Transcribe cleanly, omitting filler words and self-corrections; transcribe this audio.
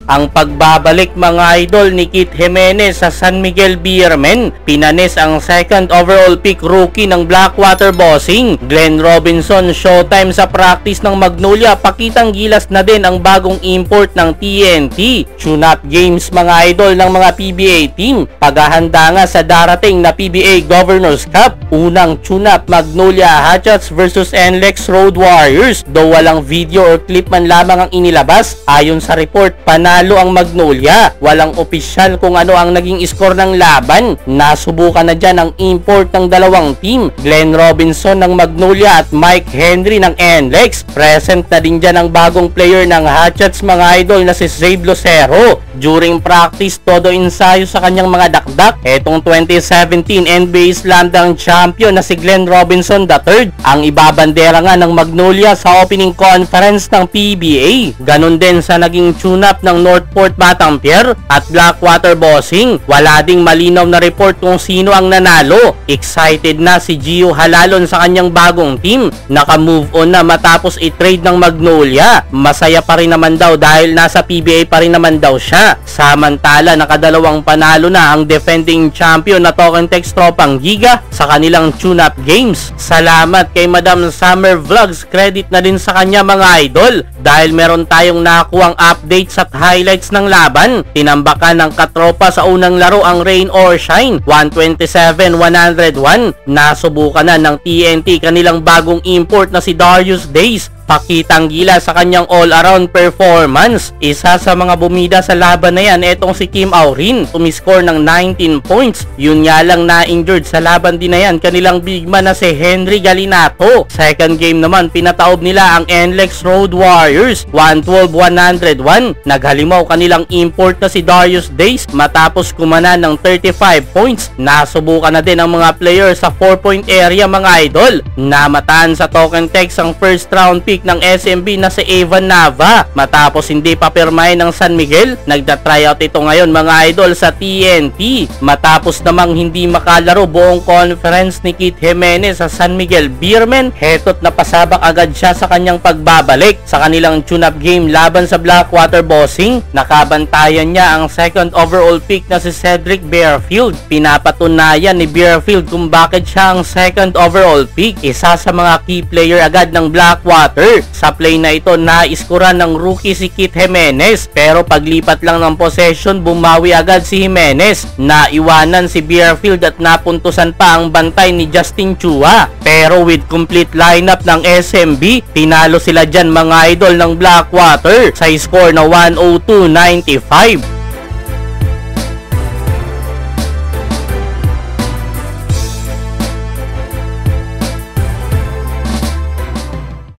Ang pagbabalik mga idol ni Kit Jimenez sa San Miguel Beermen, pinanis ang second overall pick rookie ng Blackwater Bossing. Glenn Robinson showtime sa practice ng Magnolia, pakitang gilas na din ang bagong import ng TNT. Tune-up games mga idol ng mga PBA team, paghahanda nga sa darating na PBA Governors Cup. Unang tune-up Magnolia Hatchets versus NLEX Road Warriors, though walang video or clip man lamang ang inilabas. Ayon sa report, panalo ang Magnolia. Walang opisyal kung ano ang naging score ng laban. Nasubukan na dyan ang import ng dalawang team, Glenn Robinson ng Magnolia at Mike Henry ng NLEX. Present na din dyan ang bagong player ng Hatchets mga idol na si Zabe Lucero. During practice, todo ensayo sa kanyang mga dakdak. Etong 2017 NBA Slam Dunk champion na si Glenn Robinson III ang ibabandera nga ng Magnolia sa opening conference ng PBA. Ganon din sa naging tune-up ng Northport Batampier at Blackwater Bossing. Wala ding malinaw na report kung sino ang nanalo. Excited na si Gio Halalon sa kanyang bagong team. Naka-move on na matapos i-trade ng Magnolia. Masaya pa rin naman daw dahil nasa PBA pa rin naman daw siya. Samantala, nakadalawang panalo na ang defending champion na Token Tex Tropang Giga sa kanilang tune-up games. Salamat kay Madam Summer Vlogs, credit na din sa kanya mga idol dahil meron tayong nakuhang updates at highlights ng laban. Tinambakan ng katropa sa unang laro ang Rain or Shine 127-101. Nasubukan na ng TNT kanilang bagong import na si Darius Days. Pakitang gila sa kanyang all-around performance. Isa sa mga bumida sa laban na yan, etong si Kim Aurin, tumiscore ng 19 points. Yun nga lang na-injured sa laban din na yan, kanilang big man na si Henry Galinato. Second game naman, pinataob nila ang NLEX Road Warriors 112-101. Naghalimaw kanilang import na si Darius Days matapos kumana ng 35 points. Nasubukan na din ang mga player sa 4-point area mga idol. Namataan sa Token Tex ang first round pick ng SMB na si Evan Nava. Matapos hindi pa pirmahin ng San Miguel, nagda-tryout ito ngayon mga idol sa TNT. Matapos namang hindi makalaro buong conference ni Kit Jimenez sa San Miguel Beermen, heto't napasabak agad siya sa kanyang pagbabalik sa kanilang tune-up game laban sa Blackwater Bossing. Nakabantayan niya ang second overall pick na si Cedric Bearfield. Pinapatunayan ni Bearfield kung bakit siya ang second overall pick. Isa sa mga key player agad ng Blackwater. Sa play na ito, na-iskuran ng rookie si Kit Jimenez, pero paglipat lang ng possession, bumawi agad si Jimenez. Naiwanan si Bearfield at napuntusan pa ang bantay ni Justin Chua. Pero with complete lineup ng SMB, tinalo sila dyan mga idol ng Blackwater sa score na 102-95.